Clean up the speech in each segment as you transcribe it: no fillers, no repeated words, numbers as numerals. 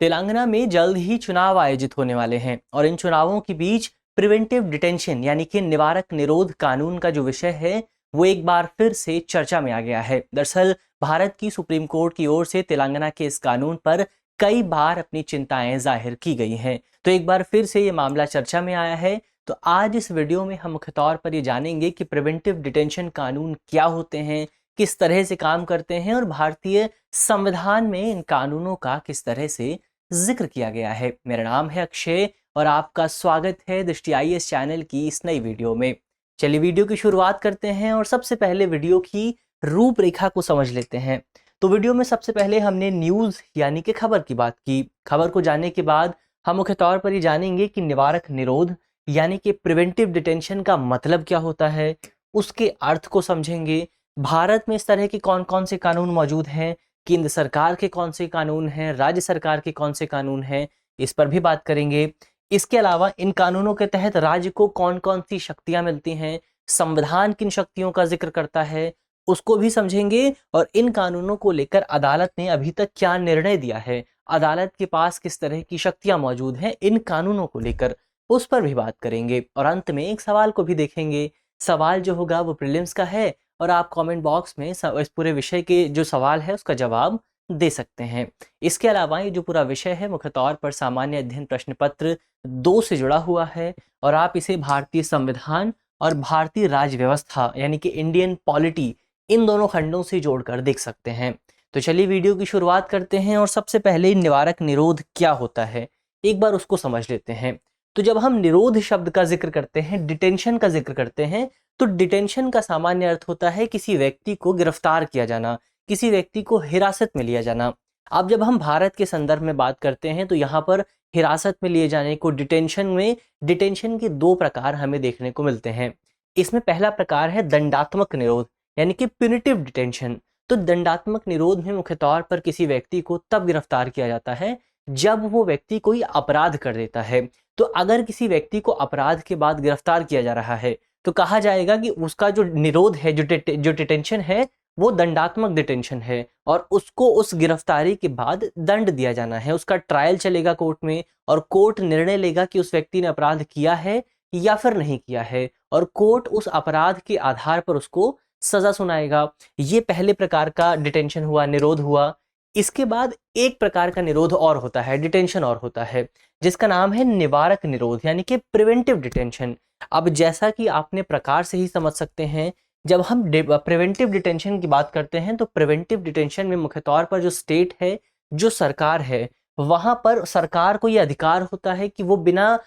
तेलंगाना में जल्द ही चुनाव आयोजित होने वाले हैं और इन चुनावों के बीच प्रिवेंटिव डिटेंशन यानी कि निवारक निरोध कानून का जो विषय है वो एक बार फिर से चर्चा में आ गया है। दरअसल भारत की सुप्रीम कोर्ट की ओर से तेलंगाना के इस कानून पर कई बार अपनी चिंताएं जाहिर की गई हैं, तो एक बार फिर से ये मामला चर्चा में आया है। तो आज इस वीडियो में हम मुख्य तौर पर ये जानेंगे कि प्रिवेंटिव डिटेंशन कानून क्या होते हैं, किस तरह से काम करते हैं और भारतीय संविधान में इन कानूनों का किस तरह से जिक्र किया गया है। मेरा नाम है अक्षय और आपका स्वागत है दृष्टि आईएएस चैनल की इस नई वीडियो में। चलिए वीडियो की शुरुआत करते हैं और सबसे पहले वीडियो की रूपरेखा को समझ लेते हैं। तो वीडियो में सबसे पहले हमने न्यूज़ यानी कि खबर की बात की। खबर को जानने के बाद हम मुख्य तौर पर ये जानेंगे कि निवारक निरोध यानी कि प्रिवेंटिव डिटेंशन का मतलब क्या होता है, उसके अर्थ को समझेंगे। भारत में इस तरह के कौन कौन से कानून मौजूद हैं, केंद्र सरकार के कौन से कानून हैं, राज्य सरकार के कौन से कानून हैं, इस पर भी बात करेंगे। इसके अलावा इन कानूनों के तहत राज्य को कौन कौन सी शक्तियां मिलती हैं, संविधान किन शक्तियों का जिक्र करता है, उसको भी समझेंगे। और इन कानूनों को लेकर अदालत ने अभी तक क्या निर्णय दिया है, अदालत के पास किस तरह की शक्तियां मौजूद हैं इन कानूनों को लेकर, उस पर भी बात करेंगे। और अंत में एक सवाल को भी देखेंगे। सवाल जो होगा वो प्रीलिम्स का है और आप कमेंट बॉक्स में इस पूरे विषय के जो सवाल है उसका जवाब दे सकते हैं। इसके अलावा ये जो पूरा विषय है मुख्य तौर पर सामान्य अध्ययन प्रश्न पत्र 2 से जुड़ा हुआ है और आप इसे भारतीय संविधान और भारतीय राज्य व्यवस्था यानी कि इंडियन पॉलिटी इन दोनों खंडों से जोड़कर देख सकते हैं। तो चलिए वीडियो की शुरुआत करते हैं और सबसे पहले निवारक निरोध क्या होता है एक बार उसको समझ लेते हैं। तो जब हम निरोध शब्द का जिक्र करते हैं, डिटेंशन का जिक्र करते हैं, तो डिटेंशन का सामान्य अर्थ होता है किसी व्यक्ति को गिरफ्तार किया जाना, किसी व्यक्ति को हिरासत में लिया जाना। अब जब हम भारत के संदर्भ में बात करते हैं तो यहाँ पर हिरासत में लिए जाने को डिटेंशन के 2 प्रकार हमें देखने को मिलते हैं। इसमें पहला प्रकार है दंडात्मक निरोध यानी कि प्यूनिटिव डिटेंशन। तो दंडात्मक निरोध में मुख्य तौर पर किसी व्यक्ति को तब गिरफ्तार किया जाता है जब वो व्यक्ति कोई अपराध कर देता है। तो अगर किसी व्यक्ति को अपराध के बाद गिरफ्तार किया जा रहा है तो कहा जाएगा कि उसका जो निरोध है, जो डिटेंशन है वो दंडात्मक डिटेंशन है और उसको उस गिरफ्तारी के बाद दंड दिया जाना है। उसका ट्रायल चलेगा कोर्ट में और कोर्ट निर्णय लेगा कि उस व्यक्ति ने अपराध किया है या फिर नहीं किया है और कोर्ट उस अपराध के आधार पर उसको सजा सुनाएगा। ये पहले प्रकार का डिटेंशन हुआ, निरोध हुआ। इसके बाद एक प्रकार का निरोध और होता है, डिटेंशन और होता है, जिसका नाम है निवारक निरोध यानी कि प्रिवेंटिव डिटेंशन। अब जैसा कि आपने प्रकार से ही समझ सकते हैं, जब हम प्रिवेंटिव डिटेंशन की बात करते हैं तो प्रिवेंटिव डिटेंशन में मुख्य तौर पर जो स्टेट है, जो सरकार है, वहां पर सरकार को यह अधिकार होता है कि वो बिना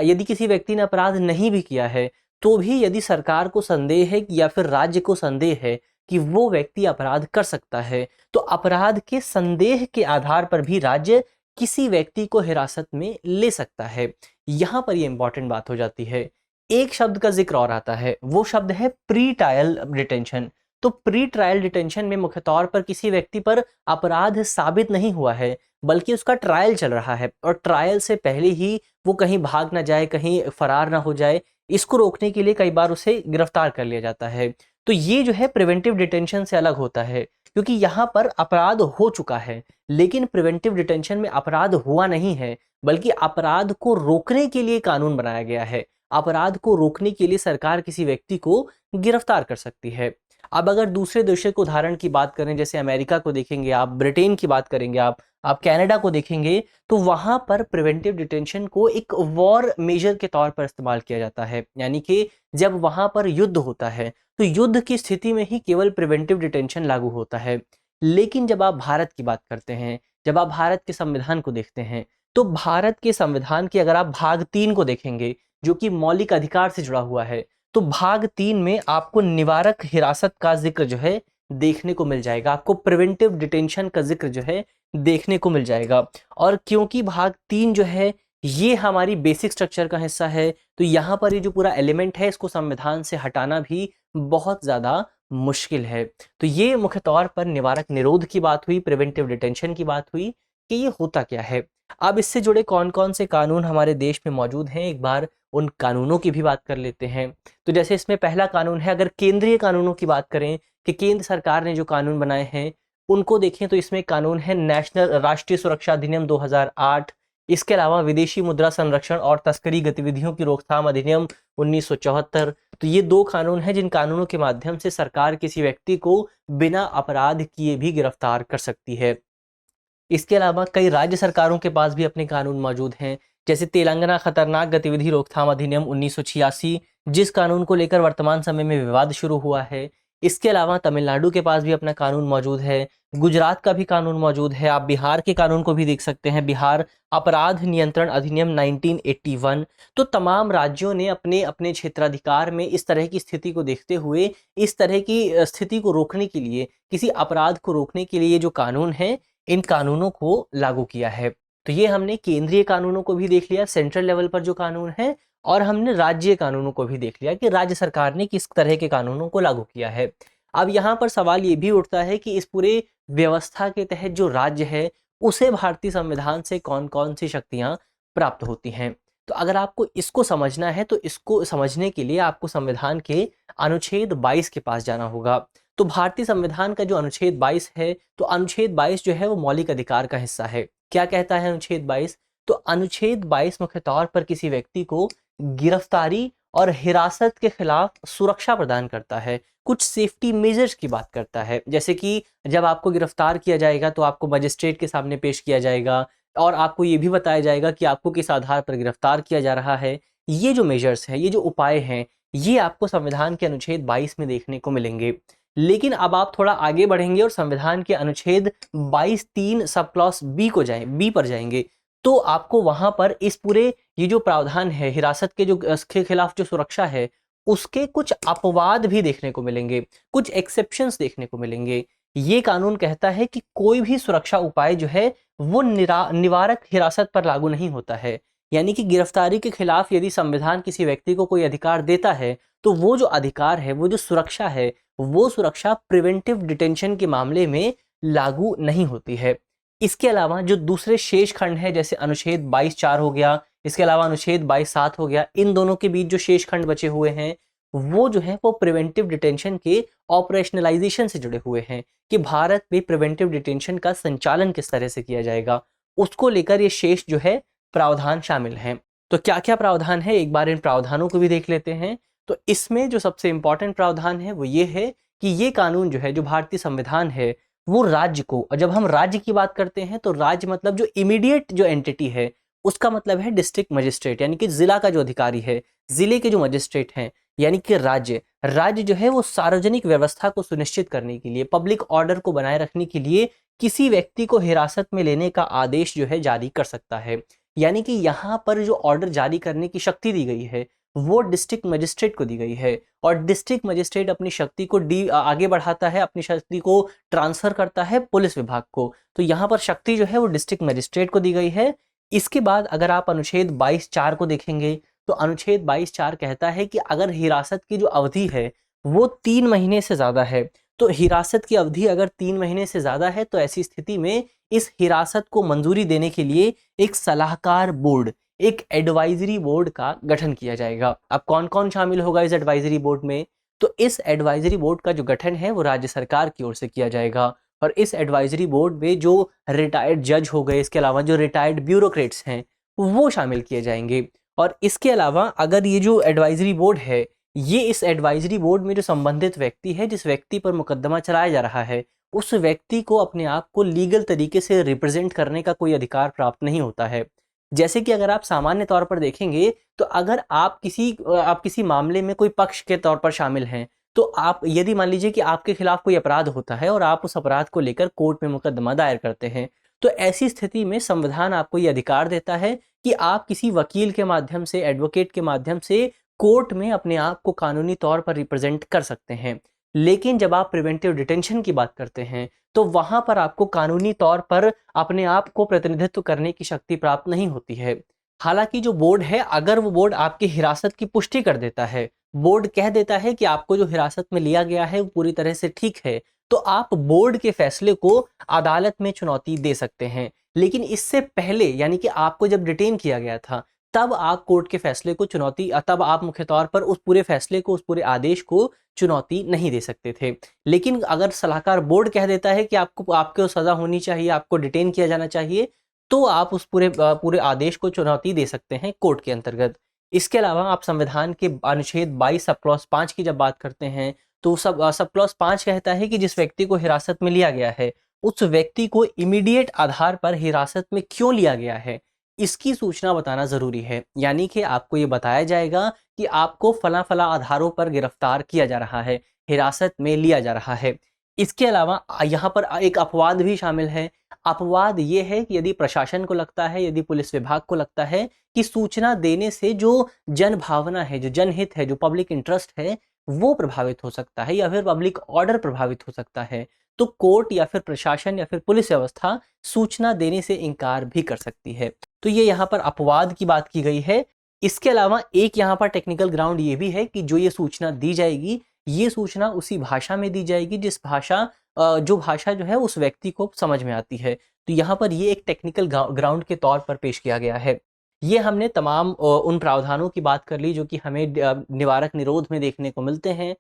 यदि किसी व्यक्ति ने अपराध नहीं भी किया है तो भी यदि सरकार को संदेह है या फिर राज्य को संदेह है कि वो व्यक्ति अपराध कर सकता है तो अपराध के संदेह के आधार पर भी राज्य किसी व्यक्ति को हिरासत में ले सकता है। यहाँ पर ये इंपॉर्टेंट बात हो जाती है। एक शब्द का जिक्र और आता है, वो शब्द है प्री ट्रायल डिटेंशन। तो प्री ट्रायल डिटेंशन में मुख्य तौर पर किसी व्यक्ति पर अपराध साबित नहीं हुआ है बल्कि उसका ट्रायल चल रहा है और ट्रायल से पहले ही वो कहीं भाग ना जाए, कहीं फरार ना हो जाए, इसको रोकने के लिए कई बार उसे गिरफ्तार कर लिया जाता है। तो ये जो है प्रिवेंटिव डिटेंशन से अलग होता है क्योंकि यहाँ पर अपराध हो चुका है, लेकिन प्रिवेंटिव डिटेंशन में अपराध हुआ नहीं है बल्कि अपराध को रोकने के लिए कानून बनाया गया है। अपराध को रोकने के लिए सरकार किसी व्यक्ति को गिरफ्तार कर सकती है। अब अगर दूसरे देशों के उदाहरण की बात करें, जैसे अमेरिका को देखेंगे आप, ब्रिटेन की बात करेंगे आप कनाडा को देखेंगे, तो वहां पर प्रिवेंटिव डिटेंशन को एक वॉर मेजर के तौर पर इस्तेमाल किया जाता है। यानी कि जब वहां पर युद्ध होता है तो युद्ध की स्थिति में ही केवल प्रिवेंटिव डिटेंशन लागू होता है। लेकिन जब आप भारत की बात करते हैं, जब आप भारत के संविधान को देखते हैं, तो भारत के संविधान के अगर आप भाग 3 को देखेंगे जो कि मौलिक अधिकार से जुड़ा हुआ है, तो भाग 3 में आपको निवारक हिरासत का जिक्र जो है देखने को मिल जाएगा, आपको प्रिवेंटिव डिटेंशन का जिक्र जो है देखने को मिल जाएगा। और क्योंकि भाग 3 जो है ये हमारी बेसिक स्ट्रक्चर का हिस्सा है तो यहाँ पर ये जो पूरा एलिमेंट है इसको संविधान से हटाना भी बहुत ज़्यादा मुश्किल है। तो ये मुख्य तौर पर निवारक निरोध की बात हुई, प्रिवेंटिव डिटेंशन की बात हुई कि ये होता क्या है। अब इससे जुड़े कौन कौन से कानून हमारे देश में मौजूद हैं, एक बार उन कानूनों की भी बात कर लेते हैं। तो जैसे इसमें पहला कानून है, अगर केंद्रीय कानूनों की बात करें कि केंद्र सरकार ने जो कानून बनाए हैं उनको देखें तो इसमें कानून है नेशनल राष्ट्रीय सुरक्षा अधिनियम 2008। इसके अलावा विदेशी मुद्रा संरक्षण और तस्करी गतिविधियों की रोकथाम अधिनियम 1974। तो ये 2 कानून हैं जिन कानूनों के माध्यम से सरकार किसी व्यक्ति को बिना अपराध किए भी गिरफ्तार कर सकती है। इसके अलावा कई राज्य सरकारों के पास भी अपने कानून मौजूद हैं, जैसे तेलंगाना खतरनाक गतिविधि रोकथाम अधिनियम 1986, जिस कानून को लेकर वर्तमान समय में विवाद शुरू हुआ है। इसके अलावा तमिलनाडु के पास भी अपना कानून मौजूद है, गुजरात का भी कानून मौजूद है, आप बिहार के कानून को भी देख सकते हैं, बिहार अपराध नियंत्रण अधिनियम 1981। तो तमाम राज्यों ने अपने अपने क्षेत्राधिकार में इस तरह की स्थिति को देखते हुए, इस तरह की स्थिति को रोकने के लिए, किसी अपराध को रोकने के लिए जो कानून है, इन कानूनों को लागू किया है। तो ये हमने केंद्रीय कानूनों को भी देख लिया, सेंट्रल लेवल पर जो कानून है, और हमने राज्य कानूनों को भी देख लिया कि राज्य सरकार ने किस तरह के कानूनों को लागू किया है। अब यहाँ पर सवाल ये भी उठता है कि इस पूरे व्यवस्था के तहत जो राज्य है, उसे भारतीय संविधान से कौन-कौन सी शक्तियाँ प्राप्त होती हैं। तो अगर आपको इसको समझना है, तो इसको समझने के लिए आपको संविधान के अनुच्छेद 22 के पास जाना होगा। तो भारतीय संविधान का जो अनुच्छेद 22 है, तो अनुच्छेद 22 जो है वो मौलिक अधिकार का हिस्सा है। क्या कहता है अनुच्छेद 22? तो अनुच्छेद 22 मुख्य तौर पर किसी व्यक्ति को गिरफ्तारी और हिरासत के खिलाफ सुरक्षा प्रदान करता है, कुछ सेफ्टी मेजर्स की बात करता है, जैसे कि जब आपको गिरफ्तार किया जाएगा तो आपको मजिस्ट्रेट के सामने पेश किया जाएगा और आपको ये भी बताया जाएगा कि आपको किस आधार पर गिरफ्तार किया जा रहा है। ये जो मेजर्स हैं, ये जो उपाय हैं, ये आपको संविधान के अनुच्छेद 22 में देखने को मिलेंगे। लेकिन अब आप थोड़ा आगे बढ़ेंगे और संविधान के अनुच्छेद 22(3) सब क्लॉज बी पर जाएंगे, तो आपको वहां पर इस पूरे ये जो प्रावधान है हिरासत के जो के खिलाफ जो सुरक्षा है, उसके कुछ अपवाद भी देखने को मिलेंगे, कुछ एक्सेप्शंस देखने को मिलेंगे। ये कानून कहता है कि कोई भी सुरक्षा उपाय जो है वो निवारक हिरासत पर लागू नहीं होता है। यानी कि गिरफ्तारी के खिलाफ यदि संविधान किसी व्यक्ति को कोई अधिकार देता है, तो वो जो अधिकार है, वो जो सुरक्षा है, वो सुरक्षा प्रिवेंटिव डिटेंशन के मामले में लागू नहीं होती है। इसके अलावा जो दूसरे शेष खंड है, जैसे अनुच्छेद 22(4) हो गया, इसके अलावा अनुच्छेद 22(7) हो गया, इन दोनों के बीच जो शेष खंड बचे हुए हैं, वो जो है वो प्रिवेंटिव डिटेंशन के ऑपरेशनलाइजेशन से जुड़े हुए हैं कि भारत में प्रिवेंटिव डिटेंशन का संचालन किस तरह से किया जाएगा, उसको लेकर ये शेष जो है प्रावधान शामिल हैं। तो क्या-क्या प्रावधान है, एक बार इन प्रावधानों को भी देख लेते हैं। तो इसमें जो सबसे इंपॉर्टेंट प्रावधान है वो ये है कि ये कानून जो है, जो भारतीय संविधान है, वो राज्य को, और जब हम राज्य की बात करते हैं तो राज्य मतलब जो इमीडिएट जो एंटिटी है, उसका मतलब है डिस्ट्रिक्ट मजिस्ट्रेट, यानी कि जिला का जो अधिकारी है, जिले के जो मजिस्ट्रेट हैं, यानी कि राज्य जो है वो सार्वजनिक व्यवस्था को सुनिश्चित करने के लिए, पब्लिक ऑर्डर को बनाए रखने के लिए किसी व्यक्ति को हिरासत में लेने का आदेश जो है जारी कर सकता है। यानी कि यहाँ पर जो ऑर्डर जारी करने की शक्ति दी गई है, वो डिस्ट्रिक्ट मजिस्ट्रेट को दी गई है, और डिस्ट्रिक्ट मजिस्ट्रेट अपनी शक्ति को आगे बढ़ाता है, अपनी शक्ति को ट्रांसफर करता है पुलिस विभाग को। तो यहाँ पर शक्ति जो है वो डिस्ट्रिक्ट मजिस्ट्रेट को दी गई है। इसके बाद अगर आप अनुच्छेद 22(4) को देखेंगे, तो अनुच्छेद 22(4) कहता है कि अगर हिरासत की जो अवधि है वो 3 महीने से ज्यादा है, तो हिरासत की अवधि अगर 3 महीने से ज्यादा है, तो ऐसी स्थिति में इस हिरासत को मंजूरी देने के लिए एक सलाहकार बोर्ड, एक एडवाइजरी बोर्ड का गठन किया जाएगा। अब कौन-कौन शामिल होगा इस एडवाइजरी बोर्ड में? तो इस एडवाइजरी बोर्ड का जो गठन है वो राज्य सरकार की ओर से किया जाएगा, और इस एडवाइजरी बोर्ड में जो रिटायर्ड जज हो गए, इसके अलावा जो रिटायर्ड ब्यूरोक्रेट्स हैं, वो शामिल किए जाएंगे। और इसके अलावा अगर ये जो एडवाइजरी बोर्ड है, ये इस एडवाइजरी बोर्ड में जो संबंधित व्यक्ति है, जिस व्यक्ति पर मुकदमा चलाया जा रहा है, उस व्यक्ति को अपने आप को लीगल तरीके से रिप्रेजेंट करने का कोई अधिकार प्राप्त नहीं होता है। जैसे कि अगर आप सामान्य तौर पर देखेंगे, तो अगर आप किसी मामले में कोई पक्ष के तौर पर शामिल हैं, तो आप यदि मान लीजिए कि आपके खिलाफ कोई अपराध होता है और आप उस अपराध को लेकर कोर्ट में मुकदमा दायर करते हैं, तो ऐसी स्थिति में संविधान आपको ये अधिकार देता है कि आप किसी वकील के माध्यम से, एडवोकेट के माध्यम से कोर्ट में अपने आप को कानूनी तौर पर रिप्रेजेंट कर सकते हैं। लेकिन जब आप प्रिवेंटिव डिटेंशन की बात करते हैं, तो वहां पर आपको कानूनी तौर पर अपने आप को प्रतिनिधित्व करने की शक्ति प्राप्त नहीं होती है। हालांकि जो बोर्ड है, अगर वो बोर्ड आपकी हिरासत की पुष्टि कर देता है, बोर्ड कह देता है कि आपको जो हिरासत में लिया गया है वो पूरी तरह से ठीक है, तो आप बोर्ड के फैसले को अदालत में चुनौती दे सकते हैं। लेकिन इससे पहले, यानी कि आपको जब डिटेन किया गया था, तब आप कोर्ट के फैसले को चुनौती तब आप मुख्य तौर पर उस पूरे फैसले को, उस पूरे आदेश को चुनौती नहीं दे सकते थे। लेकिन अगर सलाहकार बोर्ड कह देता है कि आपको सज़ा होनी चाहिए, आपको डिटेन किया जाना चाहिए, तो आप उस पूरे आदेश को चुनौती दे सकते हैं कोर्ट के अंतर्गत। इसके अलावा आप संविधान के अनुच्छेद 22 सब क्लॉज़ 5 की जब बात करते हैं, तो सब क्लॉज़ 5 कहता है कि जिस व्यक्ति को हिरासत में लिया गया है, उस व्यक्ति को इमीडिएट आधार पर हिरासत में क्यों लिया गया है, इसकी सूचना बताना ज़रूरी है। यानी कि आपको ये बताया जाएगा कि आपको फला-फला आधारों पर गिरफ्तार किया जा रहा है, हिरासत में लिया जा रहा है। इसके अलावा यहाँ पर एक अपवाद भी शामिल है। अपवाद ये है कि यदि प्रशासन को लगता है, यदि पुलिस विभाग को लगता है कि सूचना देने से जो जनभावना है, जो जनहित है, जो पब्लिक इंटरेस्ट है, वो प्रभावित हो सकता है या फिर पब्लिक ऑर्डर प्रभावित हो सकता है, तो कोर्ट या फिर प्रशासन या फिर पुलिस व्यवस्था सूचना देने से इनकार भी कर सकती है। तो ये यहाँ पर अपवाद की बात की गई है। इसके अलावा एक यहाँ पर टेक्निकल ग्राउंड ये भी है कि जो ये सूचना दी जाएगी, ये सूचना उसी भाषा में दी जाएगी जो भाषा जो है उस व्यक्ति को समझ में आती है। तो यहाँ पर ये एक टेक्निकल ग्राउंड के तौर पर पेश किया गया है। ये हमने तमाम उन प्रावधानों की बात कर ली जो कि हमें निवारक निरोध में देखने को मिलते हैं।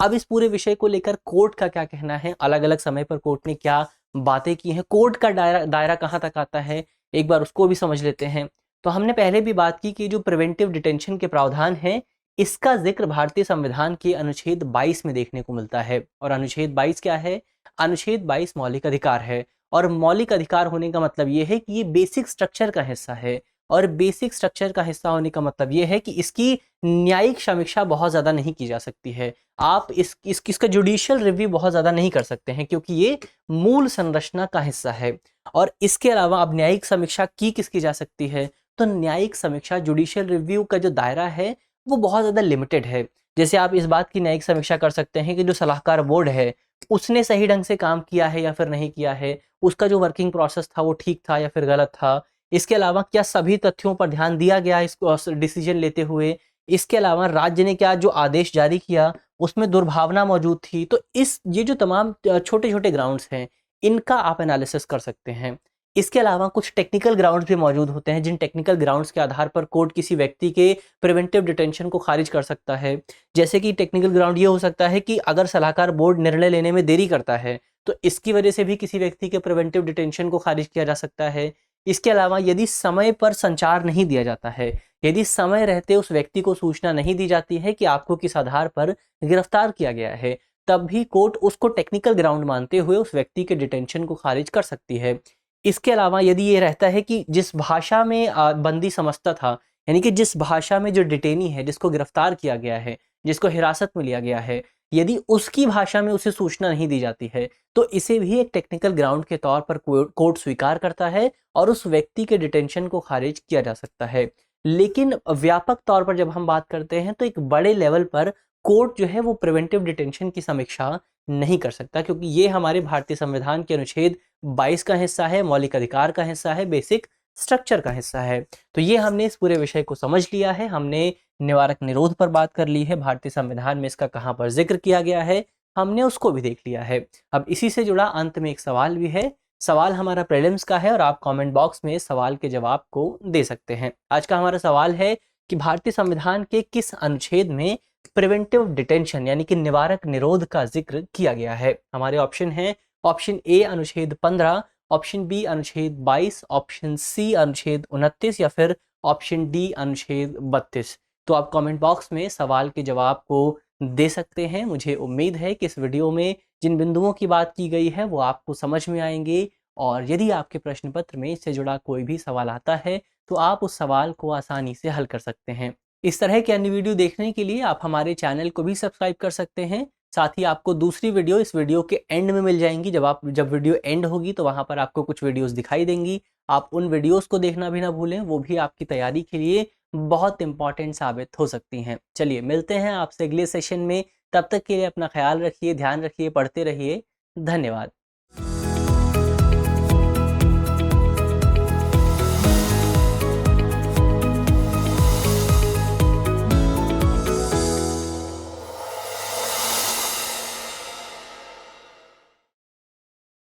अब इस पूरे विषय को लेकर कोर्ट का क्या कहना है, अलग-अलग समय पर कोर्ट ने क्या बातें की हैं, कोर्ट का दायरा कहाँ तक आता है, एक बार उसको भी समझ लेते हैं। तो हमने पहले भी बात की कि जो प्रिवेंटिव डिटेंशन के प्रावधान हैं, इसका ज़िक्र भारतीय संविधान के अनुच्छेद 22 में देखने को मिलता है। और अनुच्छेद 22 क्या है? अनुच्छेद 22 मौलिक अधिकार है और मौलिक अधिकार होने का मतलब ये है कि ये बेसिक स्ट्रक्चर का हिस्सा है और बेसिक स्ट्रक्चर का हिस्सा होने का मतलब ये है कि इसकी न्यायिक समीक्षा बहुत ज़्यादा नहीं की जा सकती है। आप इसका जुडिशियल रिव्यू बहुत ज़्यादा नहीं कर सकते हैं क्योंकि ये मूल संरचना का हिस्सा है। और इसके अलावा अब न्यायिक समीक्षा किसकी जा सकती है? तो न्यायिक समीक्षा, जुडिशियल रिव्यू का जो दायरा है, वो बहुत ज़्यादा लिमिटेड है। जैसे आप इस बात की न्यायिक समीक्षा कर सकते हैं कि जो सलाहकार बोर्ड है, उसने सही ढंग से काम किया है या फिर नहीं किया है, उसका जो वर्किंग प्रोसेस था वो ठीक था या फिर गलत था। इसके अलावा क्या सभी तथ्यों पर ध्यान दिया गया इसको डिसीजन लेते हुए? इसके अलावा राज्य ने क्या जो आदेश जारी किया, उसमें दुर्भावना मौजूद थी? तो ये जो तमाम छोटे-छोटे ग्राउंड्स हैं, इनका आप एनालिसिस कर सकते हैं। इसके अलावा कुछ टेक्निकल ग्राउंड्स भी मौजूद होते हैं, जिन टेक्निकल ग्राउंड्स के आधार पर कोर्ट किसी व्यक्ति के प्रिवेंटिव डिटेंशन को खारिज कर सकता है। जैसे कि टेक्निकल ग्राउंड ये हो सकता है कि अगर सलाहकार बोर्ड निर्णय लेने में देरी करता है, तो इसकी वजह से भी किसी व्यक्ति के प्रिवेंटिव डिटेंशन को खारिज किया जा सकता है। इसके अलावा यदि समय पर संचार नहीं दिया जाता है, यदि समय रहते उस व्यक्ति को सूचना नहीं दी जाती है कि आपको किस आधार पर गिरफ्तार किया गया है, तब भी कोर्ट उसको टेक्निकल ग्राउंड मानते हुए उस व्यक्ति के डिटेंशन को खारिज कर सकती है। इसके अलावा यदि ये रहता है कि जिस भाषा में बंदी समझता था, यानी कि जिस भाषा में जो डिटेनी है, जिसको गिरफ्तार किया गया है, जिसको हिरासत में लिया गया है, यदि उसकी भाषा में उसे सूचना नहीं दी जाती है, तो इसे भी एक टेक्निकल ग्राउंड के तौर पर कोर्ट स्वीकार करता है और उस व्यक्ति के डिटेंशन को खारिज किया जा सकता है। लेकिन व्यापक तौर पर जब हम बात करते हैं, तो एक बड़े लेवल पर कोर्ट जो है वो प्रिवेंटिव डिटेंशन की समीक्षा नहीं कर सकता, क्योंकि ये हमारे भारतीय संविधान के अनुच्छेद 22 का हिस्सा है, मौलिक अधिकार का हिस्सा है, बेसिक स्ट्रक्चर का हिस्सा है। तो ये हमने इस पूरे विषय को समझ लिया है, हमने निवारक निरोध पर बात कर ली है, भारतीय संविधान में इसका कहाँ पर ज़िक्र किया गया है, हमने उसको भी देख लिया है। अब इसी से जुड़ा अंत में एक सवाल भी है, सवाल हमारा प्रीलिम्स का है और आप कमेंट बॉक्स में सवाल के जवाब को दे सकते हैं। आज का हमारा सवाल है कि भारतीय संविधान के किस अनुच्छेद में प्रिवेंटिव डिटेंशन यानी कि निवारक निरोध का जिक्र किया गया है? हमारे ऑप्शन हैं, ऑप्शन ए अनुच्छेद 15, ऑप्शन बी अनुच्छेद 22, ऑप्शन सी अनुच्छेद 29 या फिर ऑप्शन डी अनुच्छेद 32। तो आप कमेंट बॉक्स में सवाल के जवाब को दे सकते हैं। मुझे उम्मीद है कि इस वीडियो में जिन बिंदुओं की बात की गई है वो आपको समझ में आएंगे, और यदि आपके प्रश्न पत्र में इससे जुड़ा कोई भी सवाल आता है तो आप उस सवाल को आसानी से हल कर सकते हैं। इस तरह के अन्य वीडियो देखने के लिए आप हमारे चैनल को भी सब्सक्राइब कर सकते हैं। साथ ही आपको दूसरी वीडियो इस वीडियो के एंड में मिल जाएंगी। जब वीडियो एंड होगी तो वहाँ पर आपको कुछ वीडियोस दिखाई देंगी। आप उन वीडियोस को देखना भी ना भूलें, वो भी आपकी तैयारी के लिए बहुत इंपॉर्टेंट साबित हो सकती हैं। चलिए मिलते हैं आपसे अगले सेशन में, तब तक के लिए अपना ख्याल रखिए, ध्यान रखिए, पढ़ते रहिए। धन्यवाद।